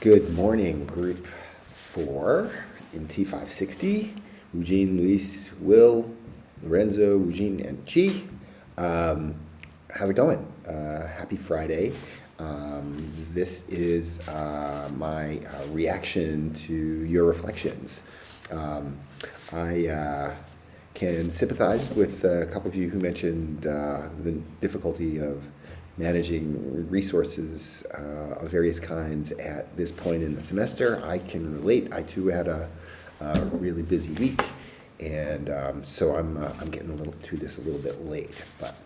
Good morning, Group 4 in T560. Eugene, Luis, Will, Lorenzo, Eugene, and Chi. How's it going? Happy Friday. This is my reaction to your reflections. I can sympathize with a couple of you who mentioned the difficulty of managing resources of various kinds at this point in the semester. I can relate. I too had a really busy week, and so I'm getting a little to this a little bit late. But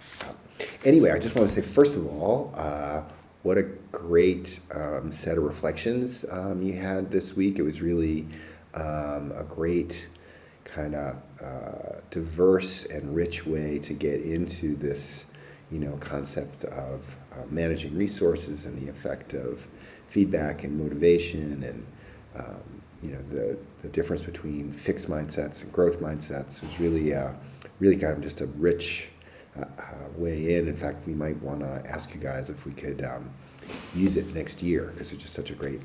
anyway, I just want to say first of all, what a great set of reflections you had this week. It was really a great kind of diverse and rich way to get into this concept of managing resources and the effect of feedback and motivation and the difference between fixed mindsets and growth mindsets was really kind of just a rich way in. In fact, we might want to ask you guys if we could use it next year because it's just such a great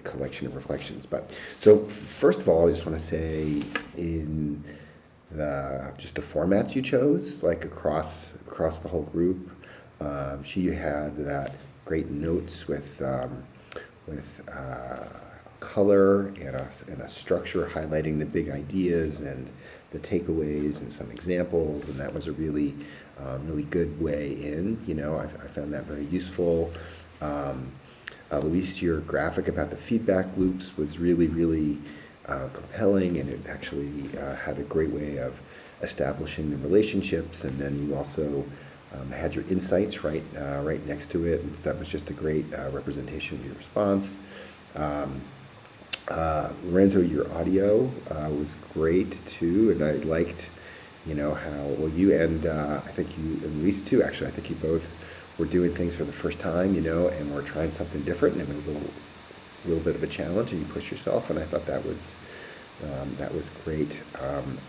collection of reflections. But so first of all, I just want to say in just the formats you chose, like across the whole group. She had that great notes with color and a structure highlighting the big ideas and the takeaways and some examples, and that was a really good way in. I found that very useful. Luis, your graphic about the feedback loops was really compelling, and it actually had a great way of establishing the relationships. And then you also had your insights right next to it. That was just a great representation of your response. Lorenzo, your audio was great too, and I liked, how you and I think you and Luis too. Actually, I think you both were doing things for the first time, and we're trying something different, and it was a little bit of a challenge, and you pushed yourself, and I thought that was great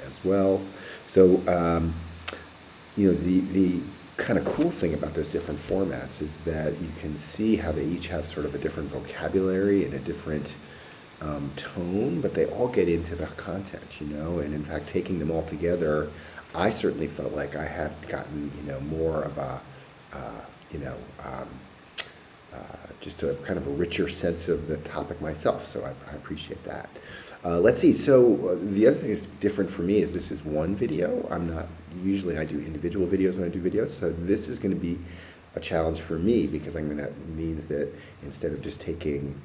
as well. So the kind of cool thing about those different formats is that you can see how they each have sort of a different vocabulary and a different tone, but they all get into the content, and in fact, taking them all together, I certainly felt like I had gotten, more of a, just a kind of a richer sense of the topic myself, so I appreciate that. Let's see, so the other thing that's different for me is this is one video. Usually I do individual videos when I do videos, so this is going to be a challenge for me because means that instead of just taking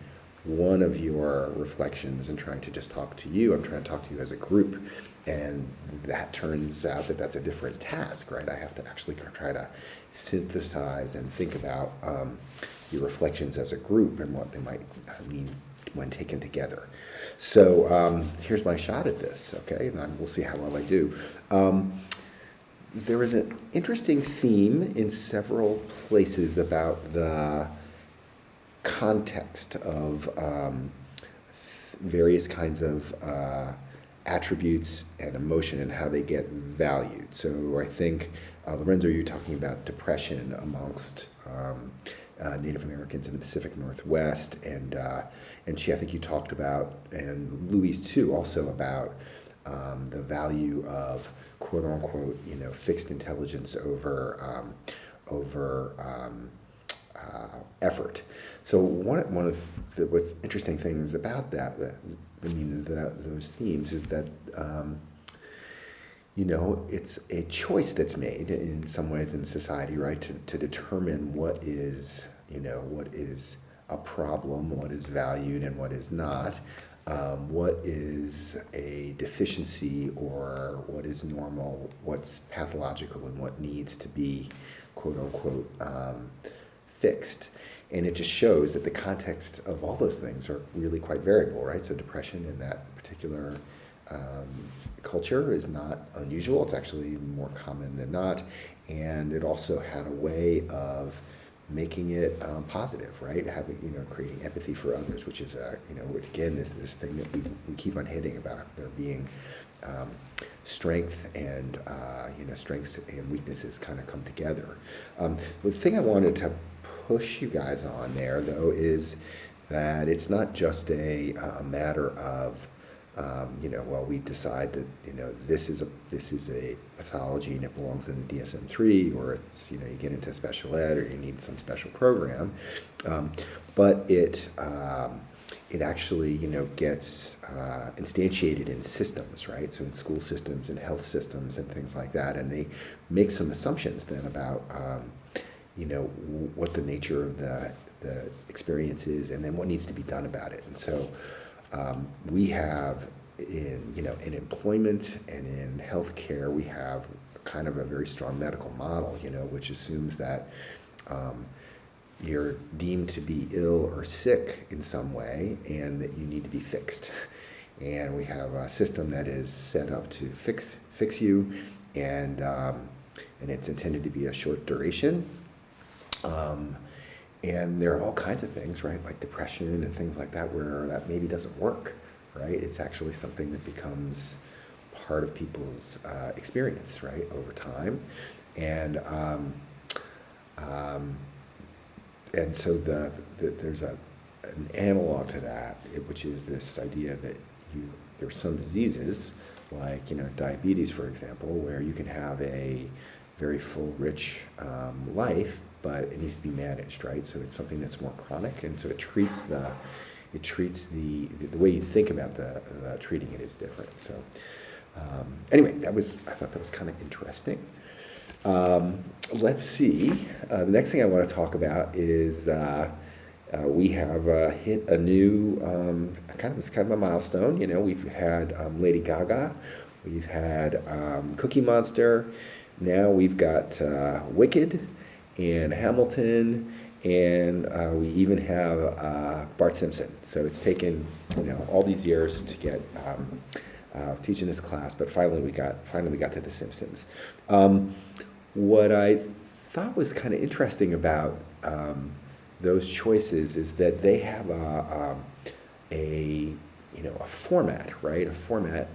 one of your reflections and trying to just talk to you, I'm trying to talk to you as a group, and that turns out that that's a different task, right? I have to actually try to synthesize and think about your reflections as a group and what they might mean when taken together. So here's my shot at this, okay? And we'll see how well I do. There is an interesting theme in several places about the context of various kinds of attributes and emotion and how they get valued. So I think, Lorenzo, you're talking about depression amongst Native Americans in the Pacific Northwest, and Chi, I think you talked about, and Luis too, also about the value of quote unquote, fixed intelligence over effort. So one of the what's interesting things about those themes is that it's a choice that's made in some ways in society, right, to determine what is a problem, what is valued and what is not, what is a deficiency or what is normal, what's pathological, and what needs to be quote unquote fixed. And it just shows that the context of all those things are really quite variable, right? So depression in that particular culture is not unusual. It's actually more common than not. And it also had a way of making it positive, right? Creating empathy for others, which is, again, this thing that we keep on hitting about there being strength and, strengths and weaknesses kind of come together. The thing I wanted to push you guys on there, though, is that it's not just a matter of, well, we decide that, this is a pathology and it belongs in the DSM-3, or it's, you get into special ed or you need some special program, but it actually, gets instantiated in systems, right? So in school systems and health systems and things like that, and they make some assumptions then about, what the nature of the experience is, and then what needs to be done about it. And so we have in employment and in healthcare, we have kind of a very strong medical model, which assumes that you're deemed to be ill or sick in some way and that you need to be fixed. And we have a system that is set up to fix you, and it's intended to be a short duration. And there are all kinds of things, right, like depression and things like that, where that maybe doesn't work, right? It's actually something that becomes part of people's experience, right, over time. And so there's an analog to that, which is this idea that there are some diseases, like diabetes, for example, where you can have a very full, rich life, but it needs to be managed, right? So it's something that's more chronic, and so it treats the way you think about the treating it is different. So anyway, I thought that was kind of interesting. Let's see. The next thing I want to talk about is we have hit a new it's kind of a milestone. We've had Lady Gaga, we've had Cookie Monster, now we've got Wicked and Hamilton, and we even have Bart Simpson. So it's taken all these years to get teaching this class, but finally we got to The Simpsons. What I thought was kind of interesting about those choices is that they have a format, right? A format.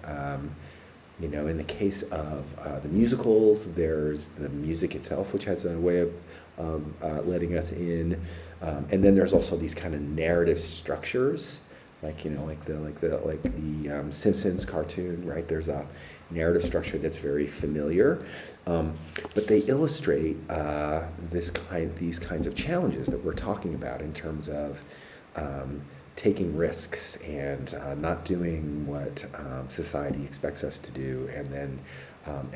In the case of the musicals, there's the music itself, which has a way of letting us in, and then there's also these kind of narrative structures, like the Simpsons cartoon, right? There's a narrative structure that's very familiar, but they illustrate these kinds of challenges that we're talking about in terms of taking risks and not doing what society expects us to do, and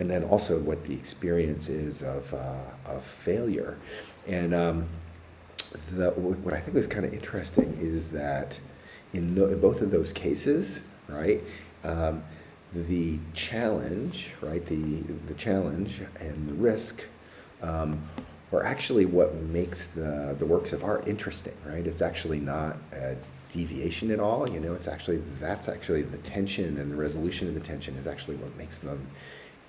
then also what the experience is of failure. And what I think was kind of interesting is that in both of those cases, right, the challenge, right, the challenge and the risk are actually what makes the works of art interesting, right? It's actually not a deviation at all. That's actually the tension, and the resolution of the tension is actually what makes them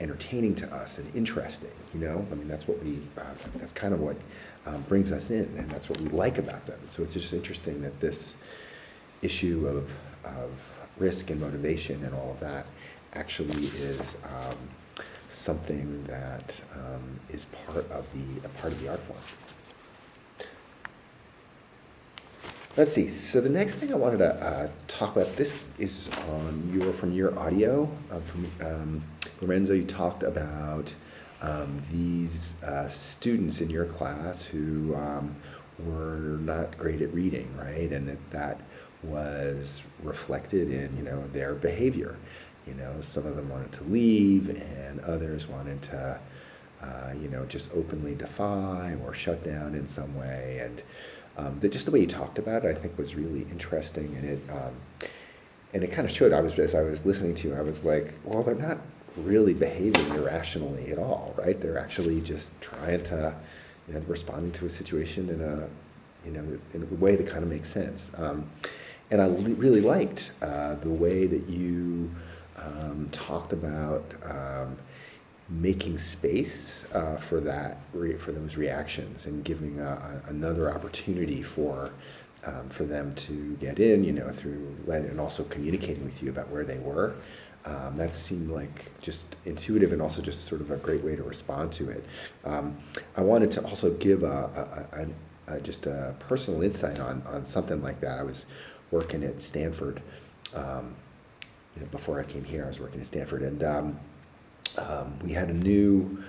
entertaining to us and interesting. That's what that's kind of what brings us in, and that's what we like about them. So it's just interesting that this issue of risk and motivation and all of that actually is something that is part of the art form. Let's see. So the next thing I wanted to talk about, this is from your audio. From Lorenzo, you talked about these students in your class who were not great at reading, right? And that was reflected in their behavior. Some of them wanted to leave, and others wanted to just openly defy or shut down in some way. And just the way you talked about it, I think, was really interesting, and it kind of showed. As I was listening to you, I was like, well, they're not really behaving irrationally at all, right? They're actually just trying to, responding to a situation in a way that kind of makes sense. And I really liked the way that you talked about making space for those reactions, and giving another opportunity for them to get in, through and also communicating with you about where they were. That seemed like just intuitive, and also just sort of a great way to respond to it. I wanted to also give a just a personal insight on something like that. I was working at Stanford. Before I came here, I was working at Stanford, and we had a new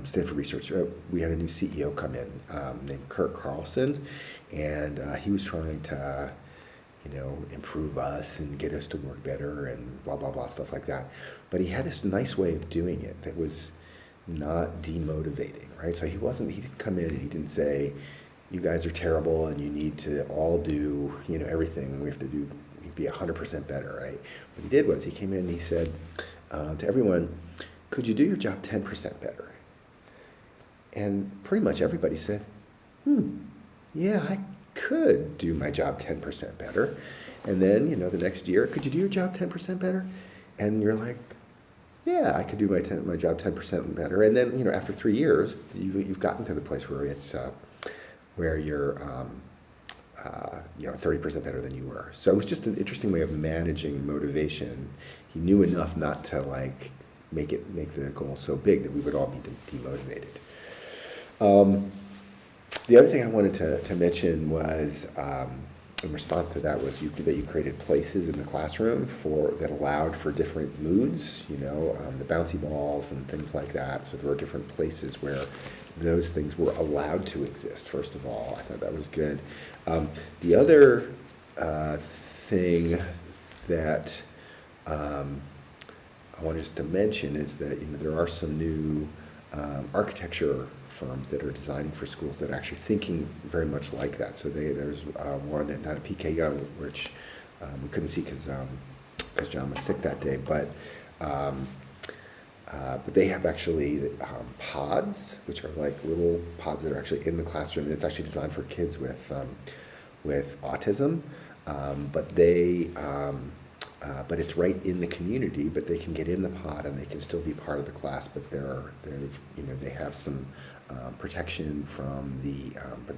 Stanford Research. We had a new CEO come in named Kirk Carlson, and he was trying to, improve us and get us to work better and blah blah blah stuff like that. But he had this nice way of doing it that was not demotivating, right? So he didn't come in and he didn't say, "You guys are terrible and you need to all do, everything we have to do, be 100% better," right? What he did was he came in and he said to everyone, "Could you do your job 10% better?" And pretty much everybody said, "Yeah, I could do my job 10% better." And then, the next year, "Could you do your job 10% better?" And you're like, "Yeah, I could do my job 10% better." And then, after 3 years, you've gotten to the place where it's where you're 30% better than you were. So it was just an interesting way of managing motivation. He knew enough not to make the goal so big that we would all be demotivated. The other thing I wanted to mention was, in response to that, was that you created places in the classroom that allowed for different moods, the bouncy balls and things like that. So there were different places where those things were allowed to exist, first of all. I thought that was good. The other thing that I wanted just to mention is that there are some new architecture firms that are designing for schools that are actually thinking very much like that. So there's one at PKO, which we couldn't see because John was sick that day, but they have actually pods, which are like little pods that are actually in the classroom, and it's actually designed for kids with autism, but it's right in the community. But they can get in the pod and they can still be part of the class. But they have some protection from the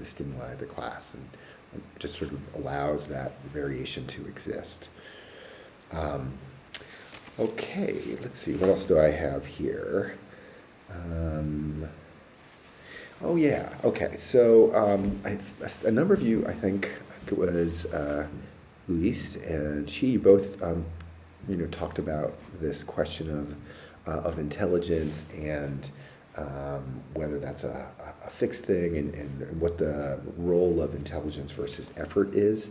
stimuli of the class, and it just sort of allows that variation to exist. Okay, let's see, what else do I have here? Oh yeah, okay, so a number of you, I think it was Luis and she both talked about this question of intelligence and whether that's a fixed thing and what the role of intelligence versus effort is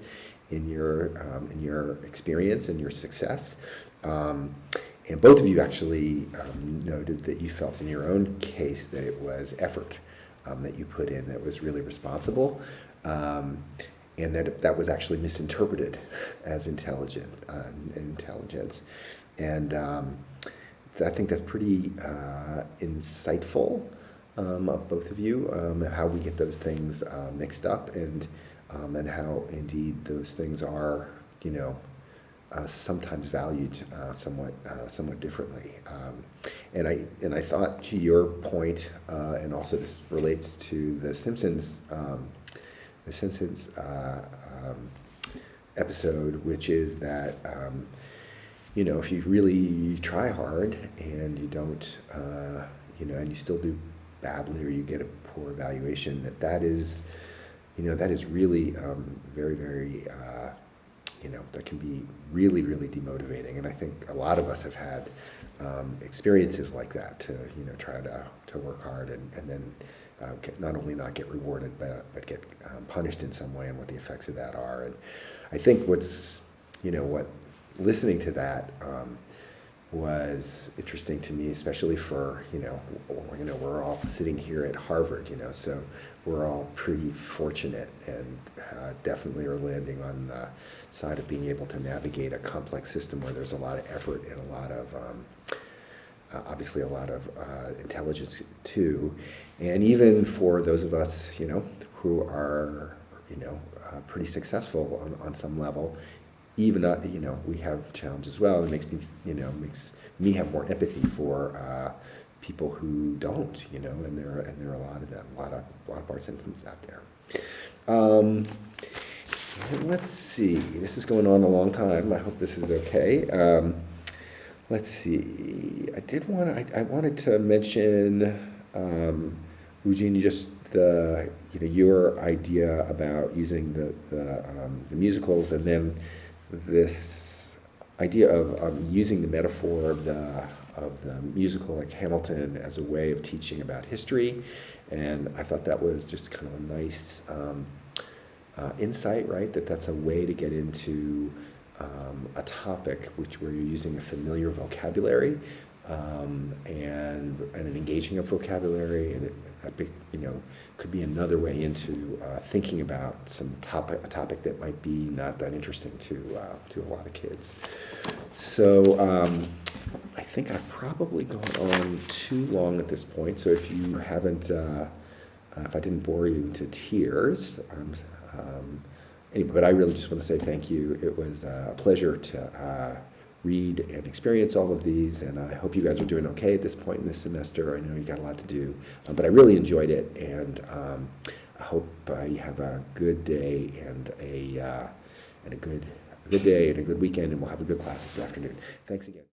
in your experience and your success. And both of you actually noted that you felt in your own case that it was effort that you put in that was really responsible, and that was actually misinterpreted as intelligence. And I think that's pretty insightful of both of you, how we get those things mixed up, and how indeed those things are, sometimes valued somewhat differently. And I thought, to your point, and also this relates to the Simpsons episode, which is that if you really try hard and you don't, and you still do badly or you get a poor evaluation, that is really very, very, that can be really, really demotivating. And I think a lot of us have had experiences like that, to try to work hard and then not only not get rewarded, but get punished in some way, and what the effects of that are. And I think what listening to that was interesting to me, especially for, we're all sitting here at Harvard, so we're all pretty fortunate and definitely are landing on the side of being able to navigate a complex system where there's a lot of effort and a lot of, obviously a lot of intelligence too. And even for those of us, who are, pretty successful on some level, even we have challenges as well. It makes me have more empathy for people who don't, and there are a lot of them, a lot of Bart Simpsons out there. Let's see, this is going on a long time. I hope this is okay. Let's see. I wanted to mention, Eugene, just your idea about using the musicals, and then this idea of using the metaphor of the musical like Hamilton as a way of teaching about history, and I thought that was just kind of a nice insight, right? That's a way to get into a topic where you're using a familiar vocabulary, and an engaging of vocabulary, and could be another way into thinking about a topic that might be not that interesting to a lot of kids. So I think I've probably gone on too long at this point. So if you haven't, if I didn't bore you to tears, anyway, but I really just want to say thank you. It was a pleasure to read and experience all of these, and I hope you guys are doing okay at this point in this semester. I know you got a lot to do, but I really enjoyed it, and I hope you have a good day and a good day and a good weekend, and we'll have a good class this afternoon. Thanks again.